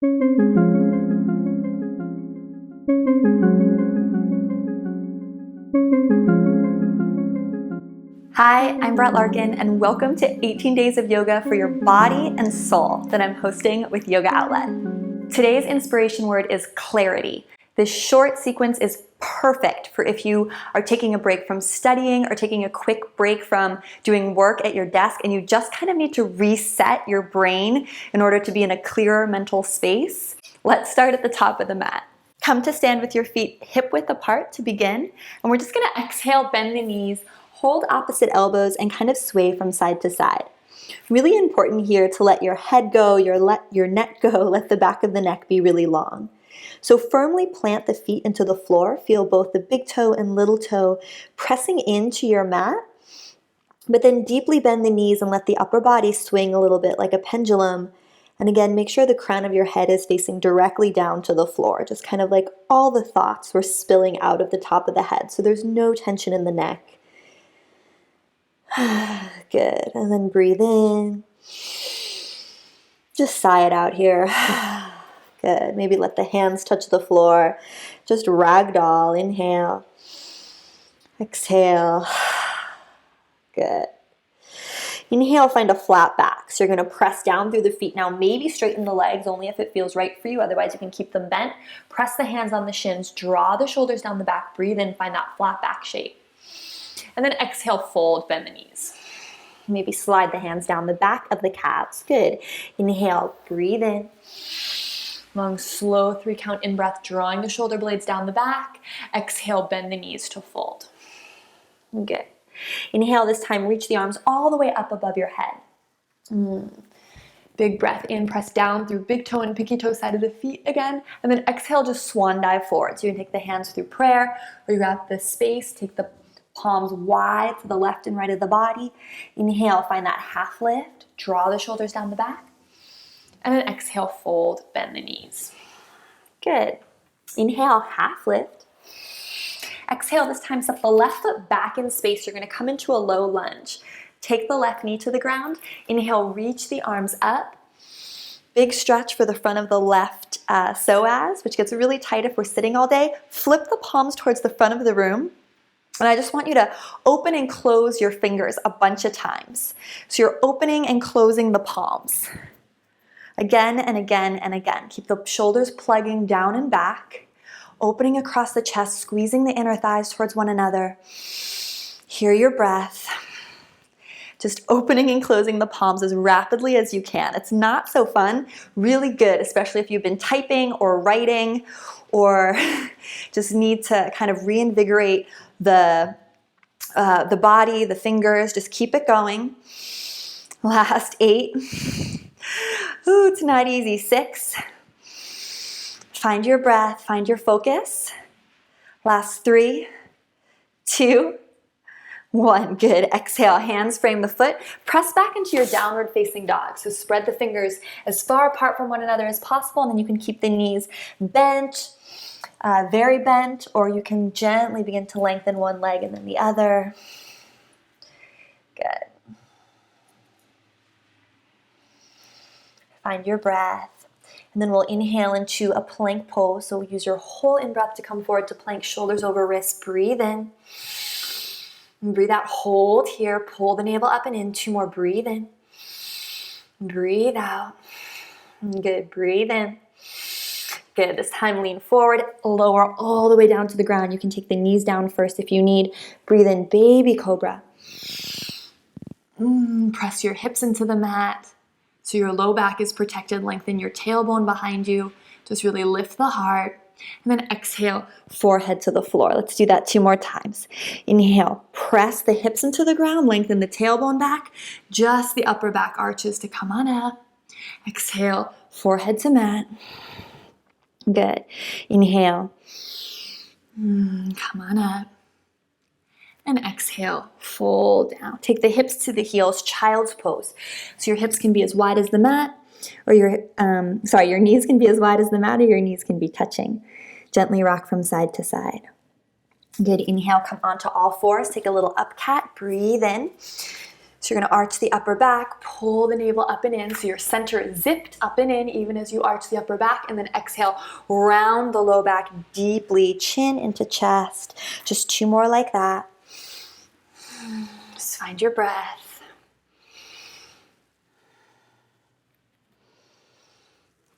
Hi, I'm Brett Larkin, and welcome to 18 Days of Yoga for Your Body and Soul that I'm hosting with Yoga Outlet. Today's inspiration word is clarity. This short sequence is perfect for if you are taking a break from studying or taking a quick break from doing work at your desk and you just kind of need to reset your brain in order to be in a clearer mental space. Let's start at the top of the mat. Come to stand with your feet hip width apart to begin, and we're just going to exhale, bend the knees, hold opposite elbows, and kind of sway from side to side. Really important here to let your head go, your neck go, let the back of the neck be really long. So firmly plant the feet into the floor. Feel both the big toe and little toe pressing into your mat, but then deeply bend the knees and let the upper body swing a little bit like a pendulum. And again, make sure the crown of your head is facing directly down to the floor, just kind of like all the thoughts were spilling out of the top of the head. So there's no tension in the neck. Good. And then breathe in. Just sigh it out here. Good. Maybe let the hands touch the floor. Just ragdoll. Inhale. Exhale. Good. Inhale, find a flat back. So you're going to press down through the feet. Now maybe straighten the legs only if it feels right for you. Otherwise you can keep them bent. Press the hands on the shins. Draw the shoulders down the back. Breathe in. Find that flat back shape. And then exhale, fold, bend the knees. Maybe slide the hands down the back of the calves. Good. Inhale, breathe in. Long, slow 3-count in-breath, drawing the shoulder blades down the back. Exhale, bend the knees to fold. Good. Inhale, this time reach the arms all the way up above your head. Big breath in, press down through big toe and pinky toe side of the feet again. And then exhale, just swan dive forward. So you can take the hands through prayer, or you got the space, take the palms wide to the left and right of the body. Inhale, find that half lift. Draw the shoulders down the back. And then exhale, fold, bend the knees. Good. Inhale, half lift. Exhale, this time step the left foot back in space. You're going to come into a low lunge. Take the left knee to the ground. Inhale, reach the arms up. Big stretch for the front of the left psoas, which gets really tight if we're sitting all day. Flip the palms towards the front of the room. And I just want you to open and close your fingers a bunch of times. So you're opening and closing the palms. Again and again and again. Keep the shoulders plugging down and back. Opening across the chest, squeezing the inner thighs towards one another. Hear your breath. Just opening and closing the palms as rapidly as you can. It's not so fun, really good, especially if you've been typing or writing or just need to kind of reinvigorate the body, the fingers. Just keep it going. Last 8. Ooh, it's not easy. 6. Find your breath, find your focus. Last 3, 2, 1. Good. Exhale, hands frame the foot. Press back into your downward facing dog. So spread the fingers as far apart from one another as possible, and then you can keep the knees bent, very bent, or you can gently begin to lengthen one leg and then the other. Good. Find your breath. And then we'll inhale into a plank pose. So use your whole in-breath to come forward to plank, shoulders over wrists. Breathe in. And breathe out. Hold here. Pull the navel up and in. 2 more. Breathe in. Breathe out. Good. Breathe in. Good. This time lean forward. Lower all the way down to the ground. You can take the knees down first if you need. Breathe in. Baby cobra. Press your hips into the mat. So your low back is protected. Lengthen your tailbone behind you. Just really lift the heart. And then exhale, forehead to the floor. Let's do that 2 more times. Inhale, press the hips into the ground. Lengthen the tailbone back. Just the upper back arches to come on up. Exhale, forehead to mat. Good. Inhale. Come on up. And exhale, fold down. Take the hips to the heels, child's pose. So your hips can be as wide as the mat, or your knees can be as wide as the mat, or your knees can be touching. Gently rock from side to side. Good. Inhale, come onto all fours. Take a little up cat. Breathe in. So you're gonna arch the upper back, pull the navel up and in so your center is zipped up and in even as you arch the upper back, and then exhale, round the low back deeply, chin into chest. Just 2 more like that. Just find your breath.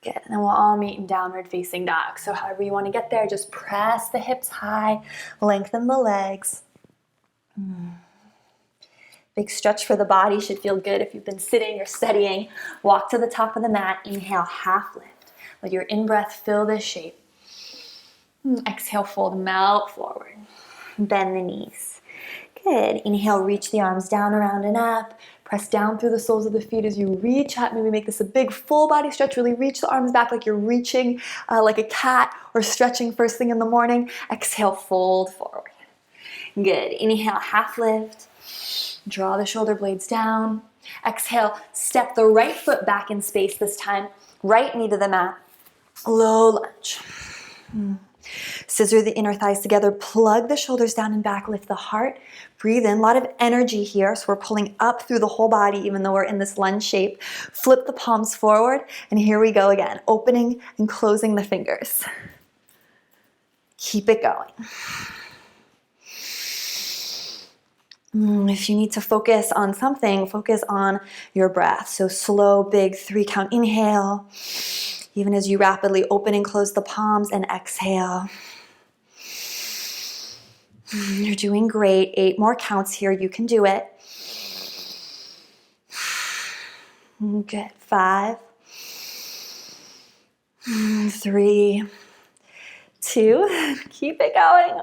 Good, and then we'll all meet in downward facing dog. So however you wanna get there, just press the hips high, lengthen the legs. Big stretch for the body, should feel good if you've been sitting or studying. Walk to the top of the mat, inhale, half lift. Let your in-breath fill this shape. Exhale, fold, melt forward. Bend the knees. Good, inhale, reach the arms down, around and up. Press down through the soles of the feet as you reach up. Maybe make this a big full body stretch. Really reach the arms back like you're reaching like a cat or stretching first thing in the morning. Exhale, fold forward. Good, inhale, half lift. Draw the shoulder blades down. Exhale, step the right foot back in space this time. Right knee to the mat. Low lunge. Scissor the inner thighs together. Plug the shoulders down and back. Lift the heart. Breathe in. A lot of energy here. So we're pulling up through the whole body even though we're in this lunge shape. Flip the palms forward. And here we go again. Opening and closing the fingers. Keep it going. If you need to focus on something, focus on your breath. So slow, big 3-count inhale. Even as you rapidly open and close the palms and exhale. You're doing great. 8 more counts here. You can do it. Good. 5, 3, 2, keep it going.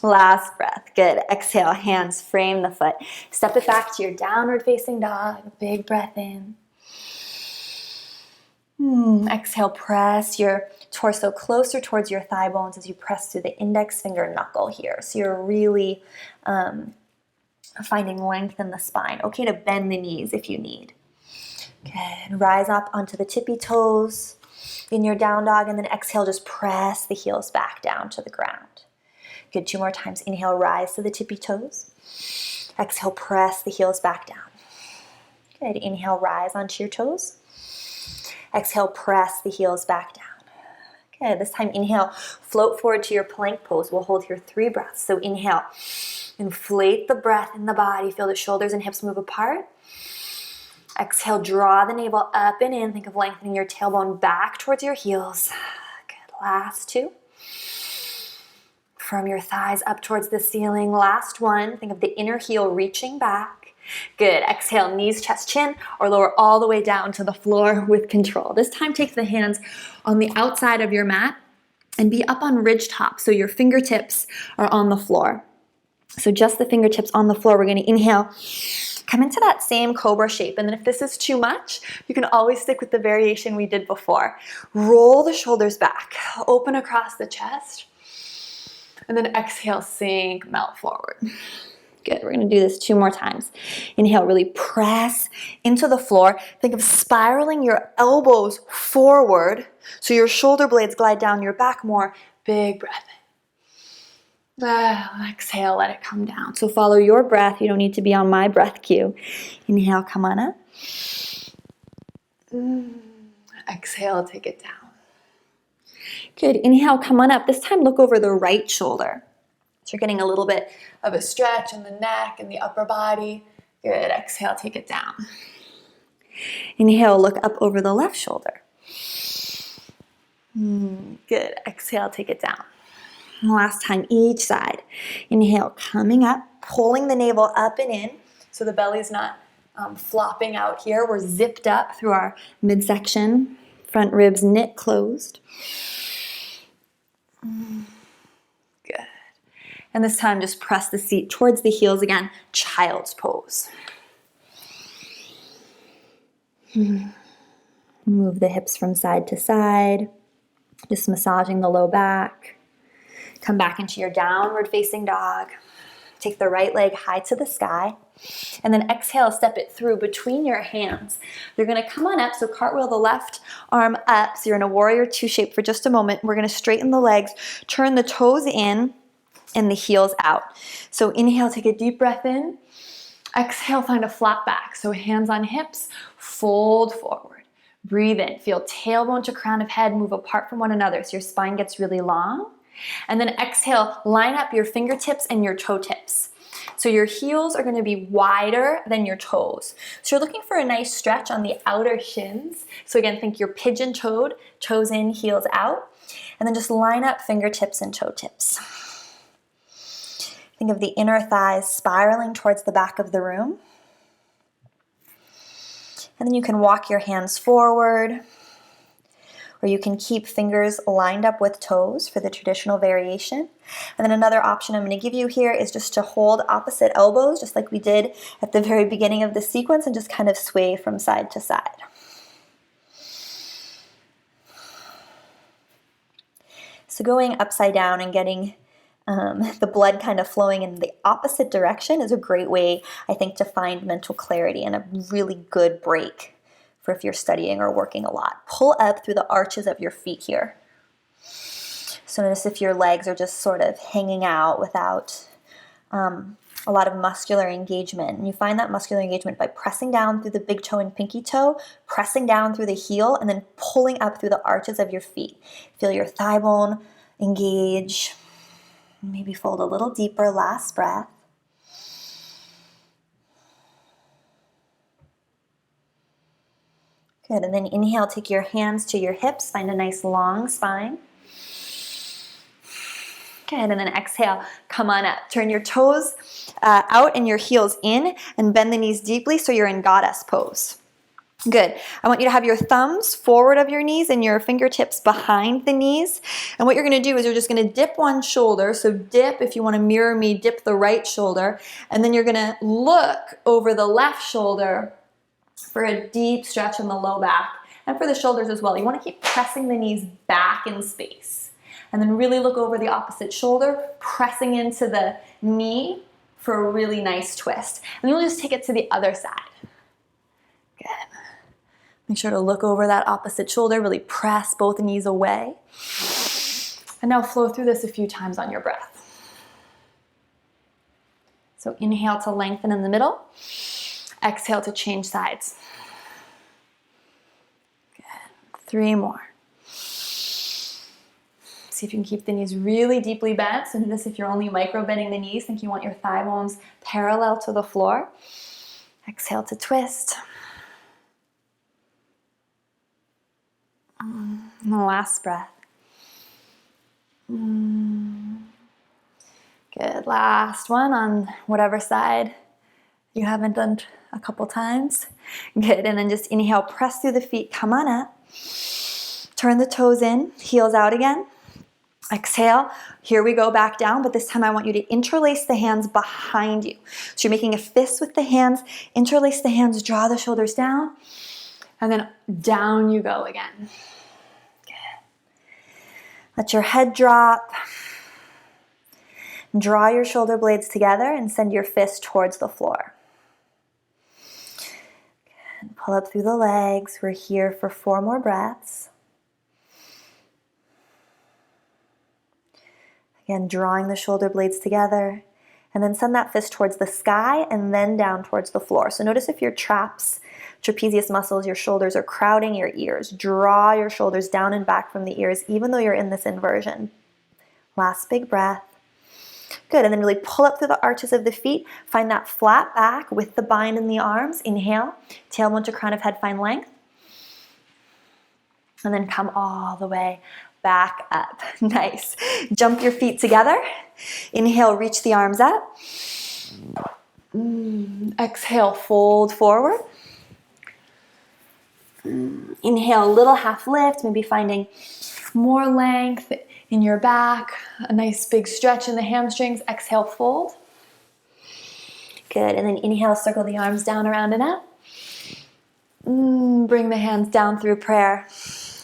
Last breath. Good. Exhale, hands frame the foot. Step it back to your downward facing dog. Big breath in. Exhale, press your torso closer towards your thigh bones as you press through the index finger knuckle here. So you're really finding length in the spine. Okay to bend the knees if you need. Good. Rise up onto the tippy toes in your down dog, and then exhale, just press the heels back down to the ground. Good, 2 more times. Inhale, rise to the tippy toes. Exhale, press the heels back down. Good, inhale, rise onto your toes. Exhale, press the heels back down. Good, this time inhale, float forward to your plank pose. We'll hold here 3 breaths. So inhale, inflate the breath in the body. Feel the shoulders and hips move apart. Exhale, draw the navel up and in. Think of lengthening your tailbone back towards your heels. Good, last 2. From your thighs up towards the ceiling. Last 1. Think of the inner heel reaching back. Good, exhale, knees, chest, chin, or lower all the way down to the floor with control. This time take the hands on the outside of your mat and be up on ridge top so your fingertips are on the floor. So just the fingertips on the floor. We're going to inhale. Come into that same cobra shape, and then if this is too much, you can always stick with the variation we did before. Roll the shoulders back, open across the chest, and then exhale, sink, melt forward. Good, we're gonna do this 2 more times. Inhale, really press into the floor. Think of spiraling your elbows forward so your shoulder blades glide down your back more. Big breath in. Exhale, let it come down. So follow your breath. You don't need to be on my breath cue. Inhale, come on up. Exhale, take it down. Good, inhale, come on up. This time look over the right shoulder. So you're getting a little bit of a stretch in the neck and the upper body. Good, exhale, take it down. Inhale, look up over the left shoulder. Good, exhale, take it down. Last time, each side. Inhale, coming up, pulling the navel up and in so the belly's not flopping out here. We're zipped up through our midsection. Front ribs knit closed. Good. And this time, just press the seat towards the heels again. Child's pose. Move the hips from side to side. Just massaging the low back. Come back into your downward facing dog. Take the right leg high to the sky. And then exhale, step it through between your hands. You're gonna come on up, so cartwheel the left arm up. So you're in a warrior 2 shape for just a moment. We're gonna straighten the legs, turn the toes in and the heels out. So inhale, take a deep breath in. Exhale, find a flat back. So hands on hips, fold forward. Breathe in, feel tailbone to crown of head move apart from one another so your spine gets really long. And then exhale, line up your fingertips and your toe tips. So your heels are going to be wider than your toes. So you're looking for a nice stretch on the outer shins. So again, think you're pigeon-toed, toes in, heels out. And then just line up fingertips and toe tips. Think of the inner thighs spiraling towards the back of the room. And then you can walk your hands forward, or you can keep fingers lined up with toes for the traditional variation. And then another option I'm going to give you here is just to hold opposite elbows, just like we did at the very beginning of the sequence, and just kind of sway from side to side. So going upside down and getting the blood kind of flowing in the opposite direction is a great way, I think, to find mental clarity and a really good break for if you're studying or working a lot. Pull up through the arches of your feet here. So notice if your legs are just sort of hanging out without a lot of muscular engagement. And you find that muscular engagement by pressing down through the big toe and pinky toe, pressing down through the heel, and then pulling up through the arches of your feet. Feel your thigh bone engage. Maybe fold a little deeper, last breath. Good, and then inhale, take your hands to your hips, find a nice long spine. Good, and then exhale, come on up. Turn your toes out and your heels in, and bend the knees deeply so you're in goddess pose. Good. I want you to have your thumbs forward of your knees and your fingertips behind the knees. And what you're going to do is you're just going to dip one shoulder. So dip, if you want to mirror me, dip the right shoulder. And then you're going to look over the left shoulder for a deep stretch in the low back and for the shoulders as well. You want to keep pressing the knees back in space. And then really look over the opposite shoulder, pressing into the knee for a really nice twist. And you'll just take it to the other side. Good. Make sure to look over that opposite shoulder, really press both knees away. And now flow through this a few times on your breath. So inhale to lengthen in the middle. Exhale to change sides. Good. 3 more. See if you can keep the knees really deeply bent. So notice if you're only micro bending the knees, think you want your thigh bones parallel to the floor. Exhale to twist. And the last breath. Good. Last one on whatever side you haven't done a couple times. Good. And then just inhale, press through the feet, come on up. Turn the toes in, heels out again. Exhale. Here we go back down, but this time I want you to interlace the hands behind you. So you're making a fist with the hands, interlace the hands, draw the shoulders down, and then down you go again. Let your head drop. Draw your shoulder blades together and send your fist towards the floor. Good. Pull up through the legs. We're here for 4 more breaths. Again, drawing the shoulder blades together. And then send that fist towards the sky and then down towards the floor. So notice if your trapezius muscles, your shoulders are crowding your ears. Draw your shoulders down and back from the ears, even though you're in this inversion. Last big breath. Good, and then really pull up through the arches of the feet. Find that flat back with the bind in the arms. Inhale, tailbone to crown of head, find length. And then come all the way back up. Nice. Jump your feet together. Inhale, reach the arms up. Exhale, fold forward. Inhale, a little half lift, maybe finding more length in your back, a nice big stretch in the hamstrings. Exhale, fold. Good, and then inhale, circle the arms down, around and up. Bring the hands down through prayer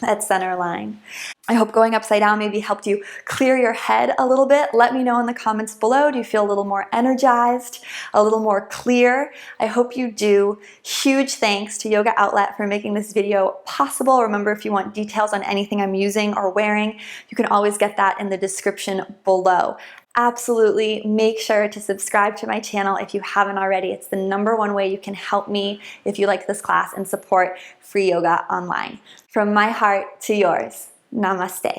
at center line. I hope going upside down maybe helped you clear your head a little bit. Let me know in the comments below. Do you feel a little more energized, a little more clear? I hope you do. Huge thanks to Yoga Outlet for making this video possible. Remember, if you want details on anything I'm using or wearing, you can always get that in the description below. absolutely make sure to subscribe to my channel if you haven't already. It's the #1 way you can help me if you like this class and support free yoga online. From my heart to yours, namaste.